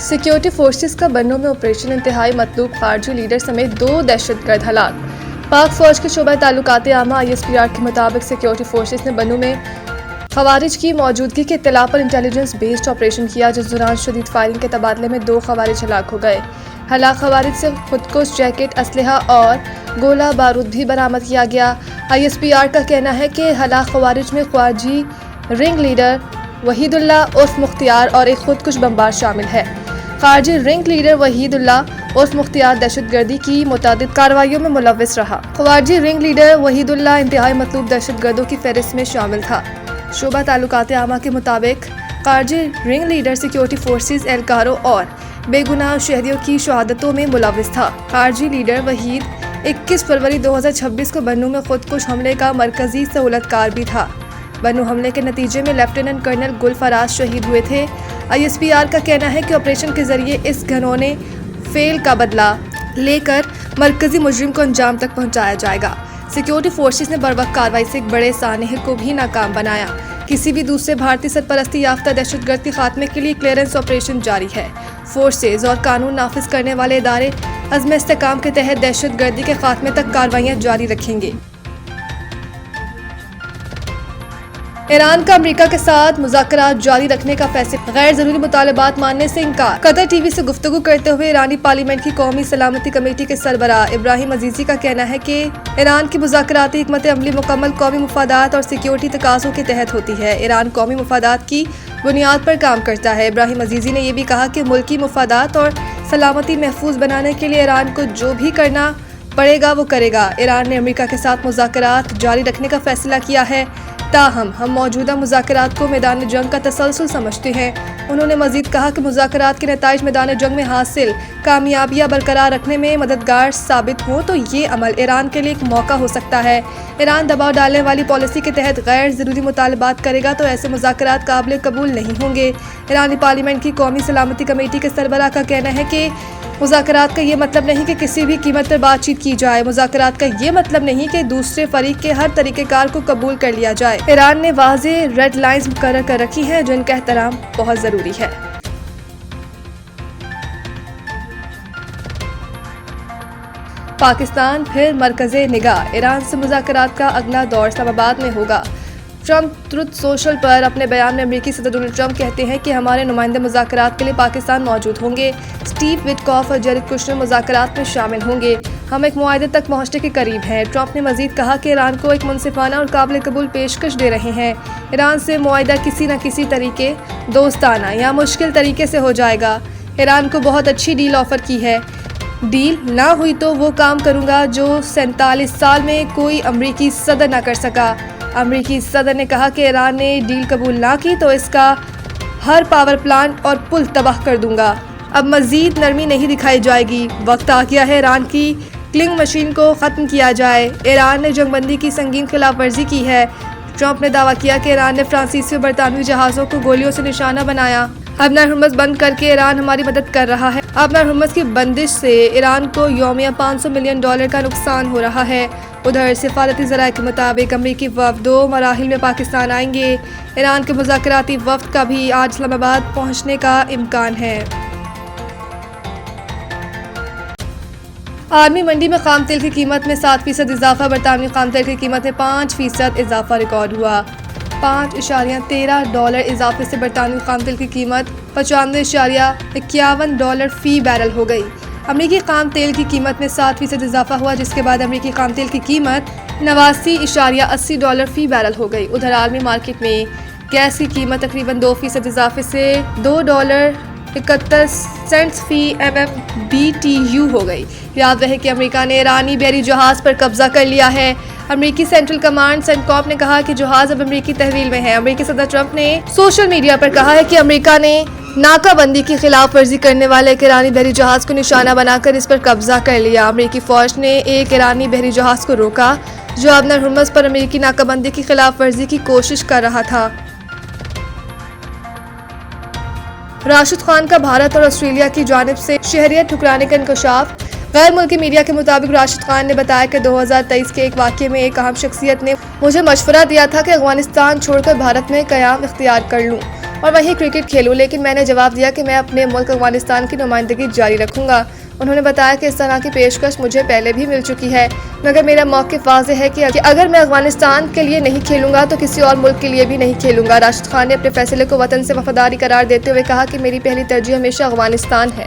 Security forces का बन्नों में operation, इंतहाई मतलूब खारजी लीडर समेत 2 दहशतगर्द हलाक। पाक फौज के शोबा ताल्लुकात आमा ISPR के मुताबिक सिक्योरिटी फोर्सेस ने बन्नों में खवारिज की मौजूदगी के इत्तला पर इंटेलिजेंस बेस्ड ऑपरेशन किया, जिस दौरान शदीद फायरिंग के तबादले में 2 खवारिज हलाक हो गए। हलाक खवारिज से खुदकुश जैकेट, असलहा और गोला बारूद भी बरामद किया गया। ISPR का कहना है कि हलाक खवारिज में ख्वारजी रिंग लीडर वहीदुल्ला उर्फ मुख्तियार और एक खुदकुश बमबार शामिल है। खारजी रिंग लीडर वहीदुल्ला उर्फ मुख्तियार दहशतगर्दी की मुतादिद कार्रवाइयों में मुलव्विस रहा। खारजी रिंग लीडर वहीदुल्ला इंतहाई मतलूब दहशतगर्दों की फहरिस्त में शामिल था। शोबा ताल्लुकात आमा के मुताबिक खारजी रिंग लीडर सिक्योरिटी फोर्सेस, एहलकारों और बेगुनाह शहरियों की शहादतों में मुलव्विस था। खारजी लीडर वहीद 21 फरवरी 2026 को बन्नू में खुदकुश हमले का मरकजी सहूलतकार भी था। बन्नू हमले के नतीजे में लेफ्टिनेंट कर्नल गुल फराज शहीद हुए थे। ISPR का कहना है कि ऑपरेशन के जरिए इस घिनौने फेल का बदला लेकर मरकजी मुजरिम को अंजाम तक पहुंचाया जाएगा। सिक्योरिटी फोर्सेस ने बरवक्त कार्रवाई से एक बड़े सानह को भी नाकाम बनाया। किसी भी दूसरे भारतीय सरपरस्ती याफ्ता दहशतगर्द के खात्मे के लिए क्लियरेंस ऑपरेशन जारी है। फोर्सेज और कानून नाफिज करने वाले इदारे अज़्म इस्तेकाम के तहत दहशतगर्दी के खात्मे तक कार्रवाइयाँ जारी रखेंगे। ईरान का अमेरिका के साथ मुज़ाकरात जारी रखने का फैसला, गैर जरूरी मुतालबात मानने से इनकार। कतर टीवी से गुफ्तगू करते हुए ईरानी पार्लियामेंट की कौमी सलामती कमेटी के सरबराह इब्राहिम अजीजी का कहना है कि ईरान की मुज़ाकराती हिकमत अमली मुकम्मल कौमी मुफादात और सिक्योरिटी तकाज़ों के तहत होती है। ईरान कौमी मुफादात की बुनियाद पर काम करता है। इब्राहिम अजीजी ने यह भी कहा कि मुल्की मुफादात और सलामती महफूज बनाने के लिए ईरान को जो भी करना पड़ेगा वो करेगा। ईरान ने अमेरिका के साथ मुज़ाकरात जारी रखने का फैसला किया है, ताहम हम मौजूदा मुज़ाकरात को मैदान जंग का तसलसल समझते हैं। उन्होंने मजीद कहा कि मुज़ाकरात के नताइज मैदान जंग में हासिल कामयाबियाँ बरकरार रखने में मददगार साबित हों तो ये अमल ईरान के लिए एक मौका हो सकता है। ईरान दबाव डालने वाली पॉलिसी के तहत गैर ज़रूरी मुतालबात करेगा तो ऐसे मुज़ाकरात काबिल कबूल नहीं होंगे। ईरानी पार्लियामेंट की कौमी सलामती कमेटी के सरबराह का कहना है कि मुज़ाकरात का ये मतलब नहीं कि किसी भी कीमत पर बातचीत की जाए। मुज़ाकरात का ये मतलब नहीं कि दूसरे फरीक के हर तरीक़ेकार को कबूल कर लिया जाए। ईरान ने वाज़े रेड लाइंस मुकर्रर कर रखी हैं जिनका एहतराम बहुत ज़रूरी है। पाकिस्तान फिर मरकज़े निगाह, ईरान से मुज़ाकरात का अगला दौर इस्लामाबाद में होगा। ट्रंप ट्रुथ सोशल पर अपने बयान में अमेरिकी सदर डोनाल्ड ट्रंप कहते हैं कि हमारे नुमाइंदे मुज़ाकरात के लिए पाकिस्तान मौजूद होंगे। स्टीव विटकॉफ और जेरेड कुशनर मुज़ाकरात में शामिल होंगे। हम एक मुआहदे तक पहुंचने के करीब हैं। ट्रंप ने मजीद कहा कि ईरान को एक मुनसिफाना और काबिल कबूल पेशकश दे रहे हैं। ईरान से मुआहदा किसी न किसी तरीके, दोस्ताना या मुश्किल तरीके से हो जाएगा। ईरान को बहुत अच्छी डील ऑफर की है। डील ना हुई तो वो काम करूँगा जो 47 साल में कोई अमरीकी सदर ना कर सका। अमरीकी सदर ने कहा कि ईरान ने डील कबूल ना की तो इसका हर पावर प्लांट और पुल तबाह कर दूंगा। अब मज़ीद नरमी नहीं दिखाई जाएगी। वक्त आ गया है ईरान की क्लिंग मशीन को ख़त्म किया जाए। ईरान ने जंगबंदी की संगीन खिलाफ वर्जी की है। ट्रंप ने दावा किया कि ईरान ने फ्रांसीसी और बरतानवी जहाज़ों को गोलियों से निशाना बनाया। अबनार हुर्मुज़ बंद करके ईरान हमारी मदद कर रहा है। अबनार हुर्मुज़ की बंदिश से ईरान को यौमिया $500 मिलियन का नुकसान हो रहा है। उधर सिफारती ज़राए के मुताबिक अमरीकी वफ़द 2 मराहिल में पाकिस्तान आएंगे। ईरान के मुज़ाकराती वफ़द का भी आज इस्लामाबाद पहुँचने का इम्कान है। आर्मी मंडी में खाम तेल की कीमत में 7% इजाफा, बरतानवी खाम तेल की कीमत में 5% इजाफा रिकॉर्ड हुआ। $5.13 इजाफे से बरतानवी खाम तेल की कीमत $95.51 फ़ी बैरल हो गई। अमरीकी खाम तेल की कीमत में 7% इजाफा हुआ, जिसके बाद अमरीकी खाम तेल की कीमत $89.80 फ़ी बैरल हो गई। उधर आलमी मार्केट में गैस की कीमत तकरीबन 2% इजाफे से $2.71 फ़ी MMBTU हो गई। याद रहे कि अमेरिका ने ईरानी बहरी जहाज़ पर कब्जा कर लिया है। अमेरिकी सेंट्रल कमांड सेंटकॉम ने कहा कि जहाज़ अब अमेरिकी तहवील में है। अमेरिकी सदर ट्रंप ने सोशल मीडिया पर कहा है कि अमेरिका ने नाकाबंदी की खिलाफ वर्जी करने वाले एक ईरानी बहरी जहाज़ को निशाना बनाकर इस पर कब्जा कर लिया। अमेरिकी फ़ौज ने एक ईरानी बहरी जहाज़ को रोका जो अबनार हुर्मुज़ पर अमेरिकी नाकाबंदी की खिलाफ वर्जी की कोशिश कर रहा था। राशिद खान का भारत और ऑस्ट्रेलिया की जानिब से शहरियत ठुकराने का इंकशाफ। गैर मुल्की मीडिया के मुताबिक राशिद खान ने बताया कि 2023 के एक वाक़ये में एक अहम शख्सियत ने मुझे मशवरा दिया था कि अफगानिस्तान छोड़कर भारत में क़याम इख्तियार कर लूँ। और वहीं क्रिकेट खेलूं, लेकिन मैंने जवाब दिया कि मैं अपने मुल्क अफगानिस्तान की नुमाइंदगी जारी रखूंगा। उन्होंने बताया कि इस तरह की पेशकश मुझे पहले भी मिल चुकी है, मगर मेरा मौक़िफ़ वाज़ेह है कि अगर मैं अफगानिस्तान के लिए नहीं खेलूंगा तो किसी और मुल्क के लिए भी नहीं खेलूंगा। राशिद खान ने अपने फैसले को वतन से वफादारी करार देते हुए कहा कि मेरी पहली तरजीह हमेशा अफगानिस्तान है।